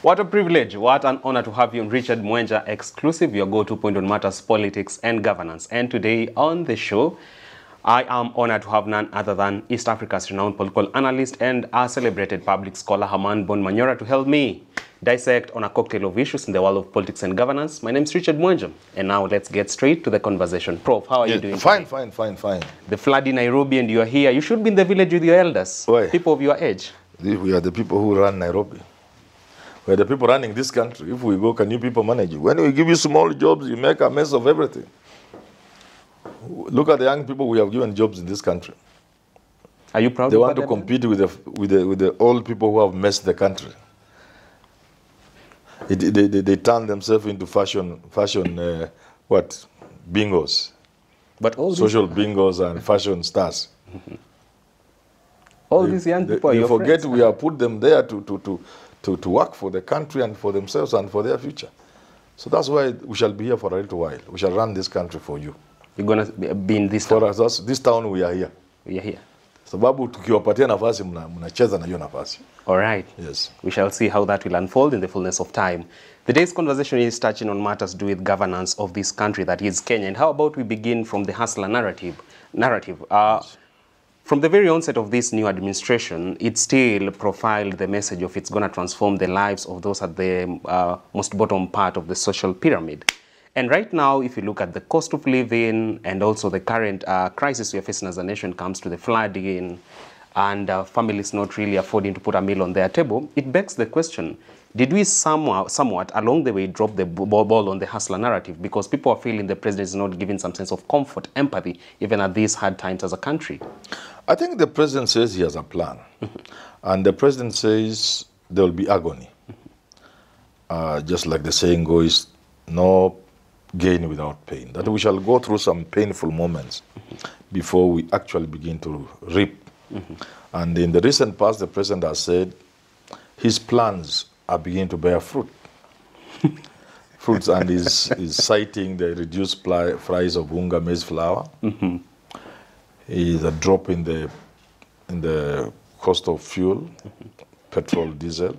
What a privilege, what an honor to have you on Richard Mwenja Exclusive, your go-to point on matters, politics and governance. And today on the show, I am honored to have none other than East Africa's renowned political analyst and our celebrated public scholar, Herman Manyora, to help me dissect on a cocktail of issues in the world of politics and governance. My name is Richard Mwenja, and now let's get straight to the conversation. Prof, how are you doing Fine, today? fine. The flood in Nairobi and you are here. You should be in the village with your elders, Why? people of your age. We are the people who run Nairobi. We are the people running this country. If we go, can you people manage it? When we give you small jobs, you make a mess of everything. Look at the young people we have given jobs in this country. Are you proud They of want to them? compete with the old people who have messed the country. They turn themselves into fashion bingos, But all social bingos and fashion stars. all these young people are They your forget friends. we have put them there to work for the country and for themselves and for their future. So that's why we shall be here for a little while. We shall run this country for you. You're going to be in this For town. us, this town we are here. We are here. Sababu tukiwapatia nafasi mnacheza na hiyo nafasi. All right. Yes. We shall see how that will unfold in the fullness of time. Today's conversation is touching on matters to do with governance of this country, that is Kenya. And how about we begin from the hustler narrative? From the very onset of this new administration, it still profiled the message of it's going to transform the lives of those at the most bottom part of the social pyramid. And right now, if you look at the cost of living and also the current crisis we are facing as a nation comes to the flooding and families not really affording to put a meal on their table, it begs the question, did we somewhat along the way drop the ball on the hustler narrative because people are feeling the president is not giving some sense of comfort, empathy, even at these hard times as a country? I think the president says he has a plan. And the president says there will be agony. Just like the saying goes, no gain without pain. That we shall go through some painful moments before we actually begin to reap. And in the recent past, the president has said his plans are beginning to bear fruits, and is citing the reduced price of unga maize flour. Is a drop in the cost of fuel, petrol, diesel.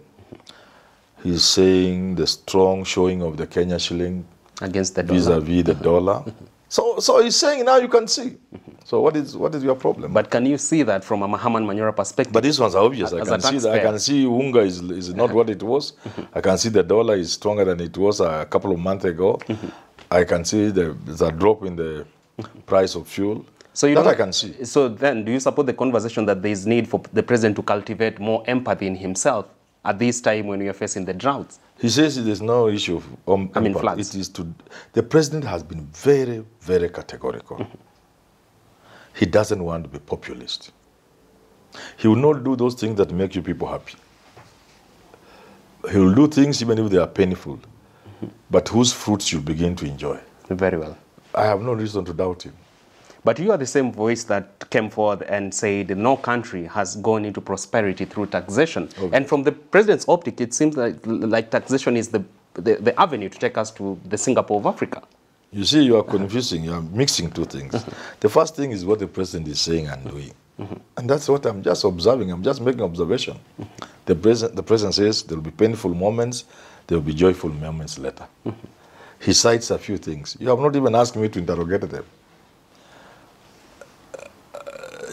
He's saying the strong showing of the Kenya shilling Against the dollar. vis-a-vis the dollar. So he's saying now you can see. So what is your problem? But can you see that from a Herman Manyora perspective? But this one's obvious. I As can a see that. I taxpayer. can see unga is not what it was. I can see the dollar is stronger than it was a couple of months ago. I can see there's a drop in the price of fuel. So that I can see. So then, do you support the conversation that there is need for the president to cultivate more empathy in himself at this time when we are facing the droughts? He says there's no issue of empathy. floods. It is the president has been very, very categorical. He doesn't want to be populist. He will not do those things that make you people happy. He will do things even if they are painful, but whose fruits you begin to enjoy. Very well. I have no reason to doubt him. But you are the same voice that came forward and said no country has gone into prosperity through taxation. Okay. And from the president's optic, it seems like taxation is the avenue to take us to the Singapore of Africa. You see, you are confusing, you are mixing two things. The first thing is what the president is saying and doing. And that's what I'm just observing. I'm just making observation. The president says there will be painful moments, there will be joyful moments later. He cites a few things. You have not even asked me to interrogate them.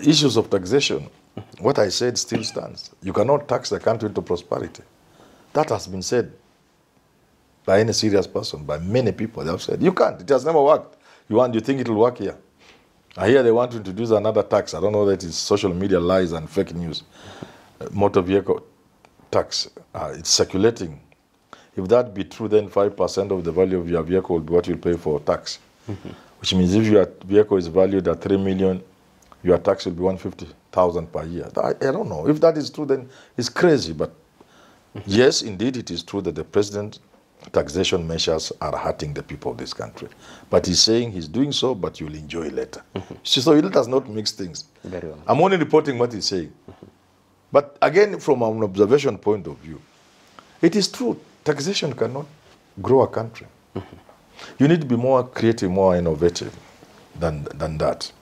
Issues of taxation, what I said still stands. You cannot tax the country into prosperity. That has been said by any serious person, by many people. They have said, you can't, it has never worked. You think it will work here? I hear they want to introduce another tax. I don't know that it's social media lies and fake news. Motor vehicle tax, it's circulating. If that be true, then 5% of the value of your vehicle will be what you'll pay for tax. Which means if your vehicle is valued at 3 million, your tax will be 150,000 per year. I don't know. If that is true, then it's crazy. But yes, indeed, it is true that the president's taxation measures are hurting the people of this country. But he's saying he's doing so, but you'll enjoy later. So he does not mix things. Very well. I'm only reporting what he's saying. But again, from an observation point of view, it is true. Taxation cannot grow a country. You need to be more creative, more innovative than that.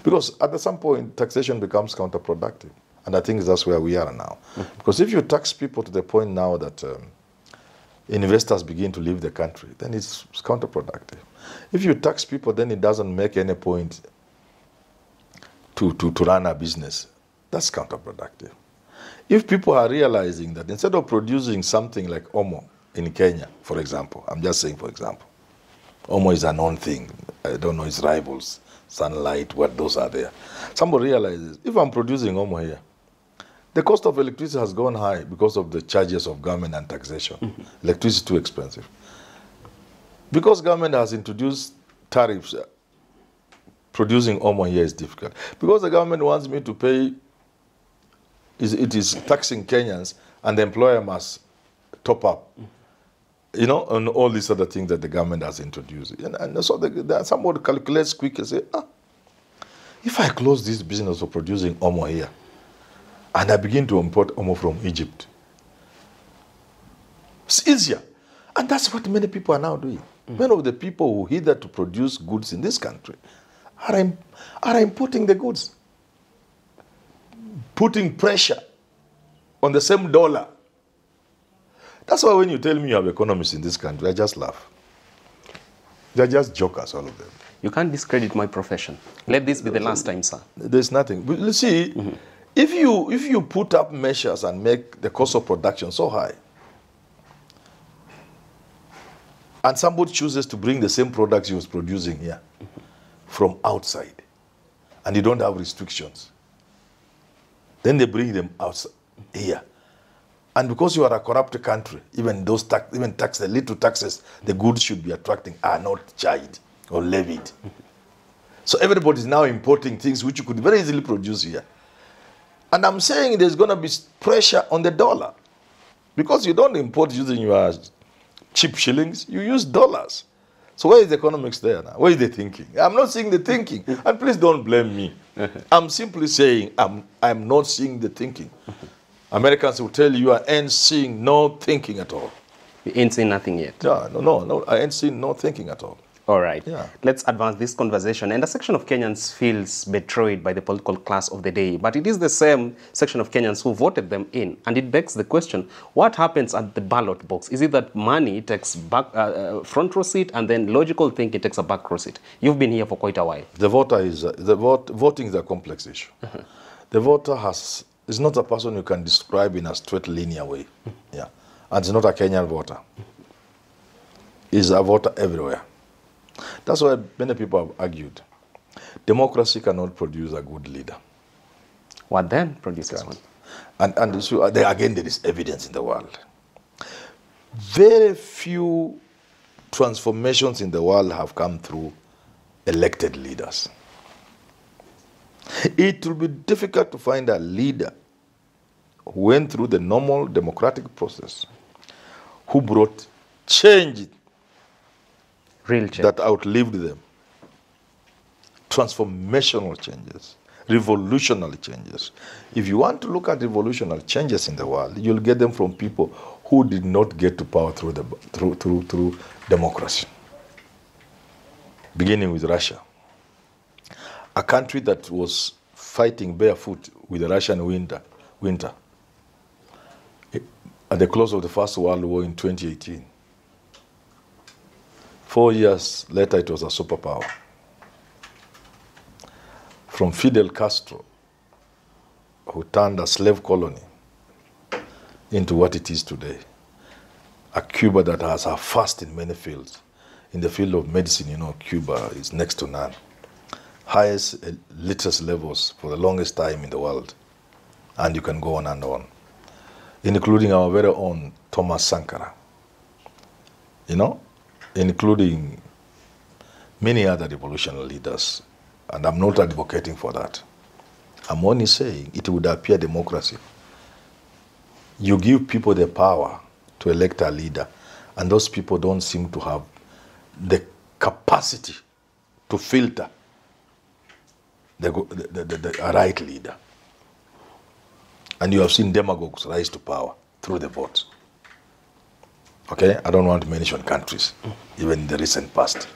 Because at some point, taxation becomes counterproductive. And I think that's where we are now. Because if you tax people to the point now that investors begin to leave the country, then it's counterproductive. If you tax people, then it doesn't make any point to run a business. That's counterproductive. If people are realizing that instead of producing something like Omo in Kenya, for example, I'm just saying for example, Omo is a known thing. I don't know its rivals, Sunlight, what those are there. Somebody realizes, if I'm producing Omo here, the cost of electricity has gone high because of the charges of government and taxation. Electricity is too expensive. Because government has introduced tariffs, producing Omo here is difficult. Because the government wants me to pay, it is taxing Kenyans, and the employer must top up, you know, and all these other things that the government has introduced. And so somebody calculates quick and say, if I close this business of producing Omo here, and I begin to import Omo from Egypt, it's easier. And that's what many people are now doing. Many of the people who hither to produce goods in this country are importing the goods, putting pressure on the same dollar. That's why when you tell me you have economists in this country, I just laugh. They're just jokers, all of them. You can't discredit my profession. Let this be the last time, sir. There's nothing. But you see, if you put up measures and make the cost of production so high, and somebody chooses to bring the same products he was producing here from outside, and you don't have restrictions, then they bring them outside here. And because you are a corrupt country, even the little taxes the goods should be attracting are not charged or levied. So everybody is now importing things which you could very easily produce here. And I'm saying there's going to be pressure on the dollar. Because you don't import using your cheap shillings, you use dollars. So where is the economics there now? Where is the thinking? I'm not seeing the thinking. And please don't blame me. I'm simply saying I'm not seeing the thinking. Americans will tell you I ain't seeing no thinking at all. You ain't seen nothing yet. No, I ain't seen no thinking at all. All right. Yeah. Let's advance this conversation. And a section of Kenyans feels betrayed by the political class of the day, but it is the same section of Kenyans who voted them in. And it begs the question, what happens at the ballot box? Is it that money takes back front row seat and then logical thinking takes a back row seat? You've been here for quite a while. The voter is, voting is a complex issue. The voter is not a person you can describe in a straight linear way. Yeah. And it's not a Kenyan voter. It's a voter everywhere. That's why many people have argued. Democracy cannot produce a good leader. What then produces one? And so, again, there is evidence in the world. Very few transformations in the world have come through elected leaders. It will be difficult to find a leader who went through the normal democratic process, who brought change, real change, that outlived them. Transformational changes, revolutionary changes. If you want to look at revolutionary changes in the world, you'll get them from people who did not get to power through democracy. Beginning with Russia, a country that was fighting barefoot with the Russian winter. At the close of the First World War in 2018. 4 years later, it was a superpower. From Fidel Castro, who turned a slave colony into what it is today. A Cuba that has a first in many fields. In the field of medicine, you know, Cuba is next to none. Highest literacy levels for the longest time in the world. And you can go on and on. Including our very own Thomas Sankara. You know? Including many other revolutionary leaders. And I'm not advocating for that. I'm only saying it would appear democracy. You give people the power to elect a leader, and those people don't seem to have the capacity to filter a right leader. And you have seen demagogues rise to power through the vote. Okay? I don't want to mention countries, even in the recent past.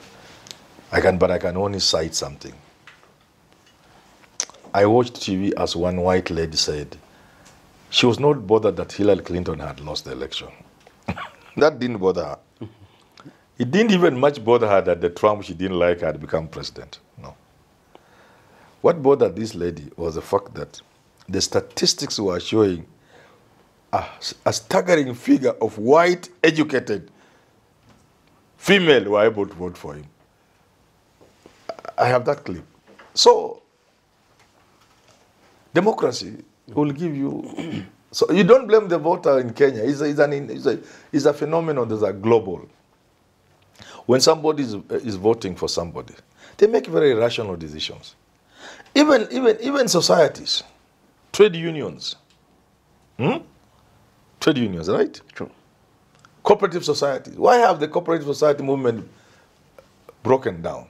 But I can only cite something. I watched TV as one white lady said, she was not bothered that Hillary Clinton had lost the election. That didn't bother her. It didn't even much bother her that the Trump she didn't like had become president. No. What bothered this lady was the fact that the statistics were showing a staggering figure of white, educated female were able to vote for him. I have that clip. So, democracy will give you... So you don't blame the voter in Kenya. It's a phenomenon that's a global. When somebody is voting for somebody, they make very rational decisions. Even societies, trade unions. Trade unions, right? True. Cooperative societies. Why have the cooperative society movement broken down?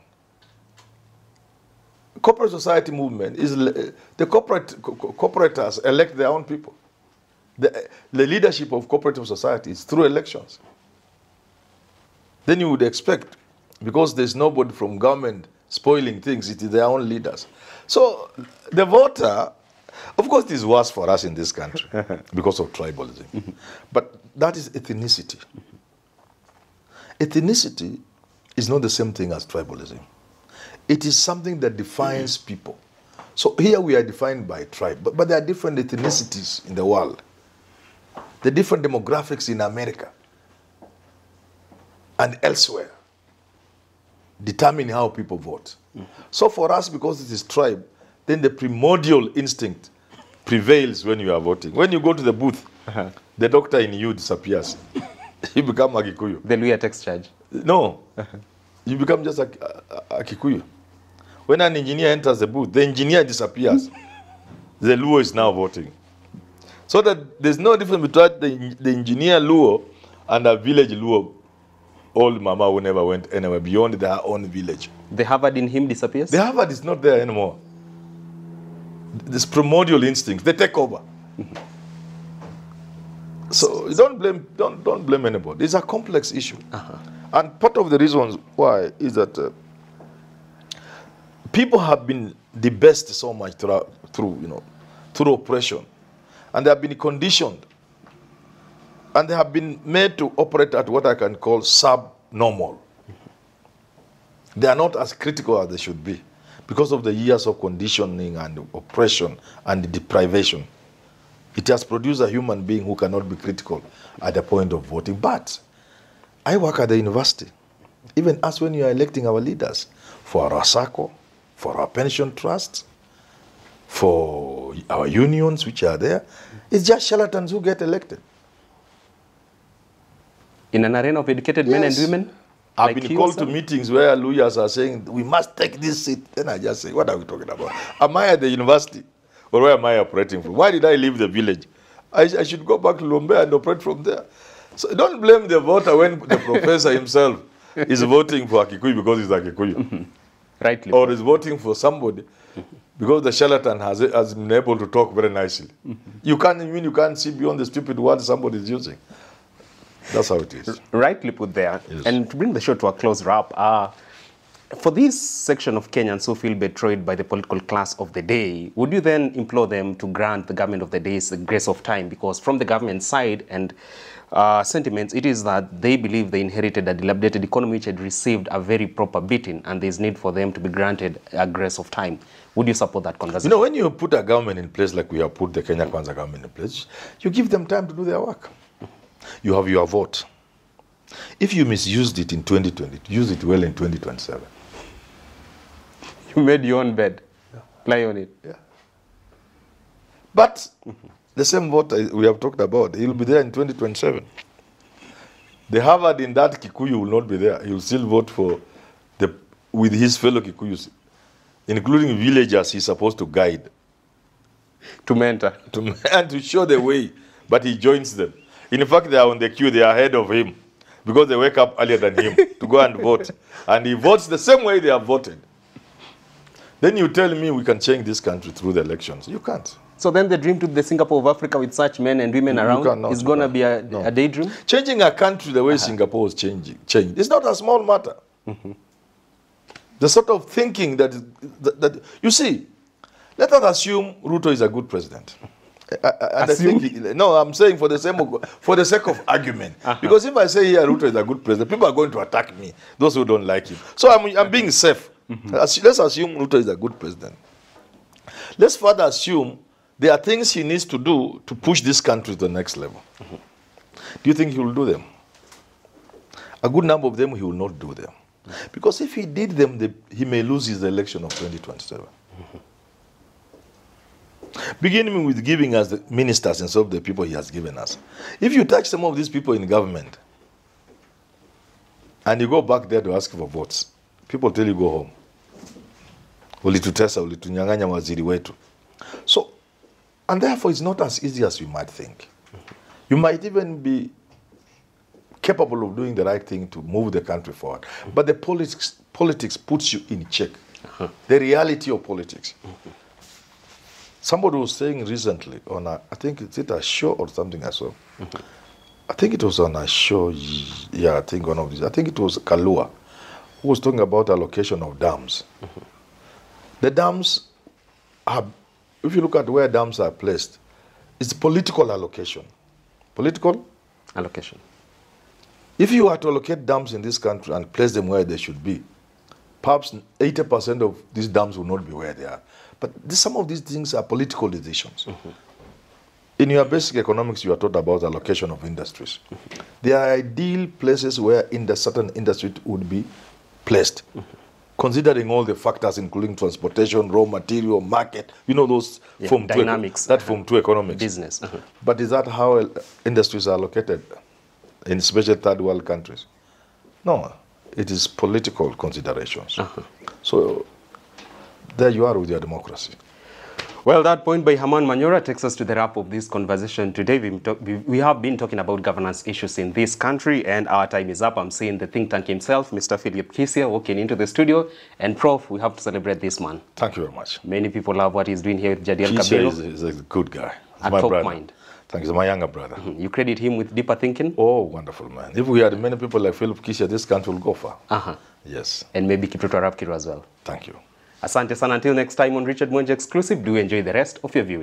Corporate society movement is the corporators elect their own people. The leadership of cooperative society is through elections. Then you would expect, because there's nobody from government spoiling things, it is their own leaders. So the voter, of course, it is worse for us in this country because of tribalism. But that is ethnicity. Ethnicity is not the same thing as tribalism. It is something that defines people. So here we are defined by tribe, but there are different ethnicities in the world. The different demographics in America and elsewhere determine how people vote. So for us, because it is tribe, then the primordial instinct prevails when you are voting. When you go to the booth, the doctor in you disappears. You become a Kikuyu. The Luya text charge. No. You become just a Kikuyu. When an engineer enters the booth, the engineer disappears. The Luo is now voting. So that there's no difference between the engineer Luo and a village Luo. Old mama who never went anywhere beyond their own village. The Harvard in him disappears? The Harvard is not there anymore. This primordial instinct, they take over. So don't blame anybody. It's a complex issue. And part of the reasons why is that people have been debased so much through oppression, and they have been conditioned, and they have been made to operate at what I can call subnormal. They are not as critical as they should be because of the years of conditioning and oppression and deprivation. It has produced a human being who cannot be critical at the point of voting. But I work at the university. Even us, when you are electing our leaders, for our SACCO, for our pension trusts, for our unions which are there, it's just charlatans who get elected. In an arena of educated men and women? I've been called to meetings where lawyers are saying, we must take this seat. Then I just say, what are we talking about? Am I at the university? Or where am I operating from? Why did I leave the village? I should go back to Lombe and operate from there. So don't blame the voter when the professor himself is voting for a Kikuyu because he's a Kikuyu. Rightly. Or is voting for somebody because the charlatan has been able to talk very nicely. You can't see beyond the stupid words somebody is using. That's how it is. Rightly put there. Yes. And to bring the show to a close wrap, for this section of Kenyans who feel betrayed by the political class of the day, would you then implore them to grant the government of the day the grace of time? Because from the government side and sentiments, it is that they believe they inherited a dilapidated economy which had received a very proper beating, and there's need for them to be granted a grace of time. Would you support that conversation? You know, when you put a government in place like we have put the Kenya Kwanza government in place, you give them time to do their work. You have your vote. If you misused it in 2020, use it well in 2027. You made your own bed. Yeah. Lie on it. Yeah. But the same vote we have talked about, he will be there in 2027. The Harvard in that Kikuyu will not be there. He will still vote with his fellow Kikuyus, including villagers he's supposed to guide. To mentor. And to show the way. But he joins them. In fact, they are on the queue, they are ahead of him because they wake up earlier than him to go and vote. And he votes the same way they have voted. Then you tell me we can change this country through the elections. You can't. So then the dream to be the Singapore of Africa with such men and women around is going to be a daydream? Changing a country the way Singapore is changed. It's not a small matter. The sort of thinking that you see, let us assume Ruto is a good president. And I think, no, I'm saying for the sake of argument. Because if I say here Ruto is a good president, people are going to attack me, those who don't like him. So I'm being safe. Let's assume Ruto is a good president. Let's further assume there are things he needs to do to push this country to the next level. Do you think he will do them? A good number of them he will not do them. Because if he did them, he may lose his election of 2027. Beginning with giving us the ministers instead of the people he has given us. If you touch some of these people in government, and you go back there to ask for votes, people tell you go home. Ulitutesa, ulitunyanganya waziri wetu. So, and therefore it's not as easy as you might think. You might even be capable of doing the right thing to move the country forward. But the politics puts you in check. The reality of politics. Somebody was saying recently on I think it's a show or something I saw. I think it was on a show, yeah, I think one of these. I think it was Kalua who was talking about allocation of dams. The dams are, if you look at where dams are placed, it's political allocation. Political allocation. If you were to allocate dams in this country and place them where they should be, perhaps 80% of these dams will not be where they are. But some of these things are political decisions. In your basic economics, you are taught about allocation of industries. There are ideal places where certain industry would be placed, considering all the factors, including transportation, raw material, market, you know, those form dynamics. That form to economics. Business. But is that how industries are located in especially third world countries? No, it is political considerations. So there you are with your democracy. Well, that point by Herman Manyora takes us to the wrap of this conversation today. We have been talking about governance issues in this country, and our time is up. I'm seeing the think tank himself, Mr. Philip Kisia, walking into the studio. And Prof, we have to celebrate this man. Thank you very much. Many people love what he's doing here with Jadiel Kisia Kabelo. is a good guy. He's a my top brother. mind. Thank you. He's my younger brother. You credit him with deeper thinking? Oh, wonderful man. If we had many people like Philip Kisia, this country will go far. Yes. And maybe Kipruto Arap Kiru as well. Thank you. Asante sana. Until next time on Richard Mwenje Exclusive, do enjoy the rest of your viewing.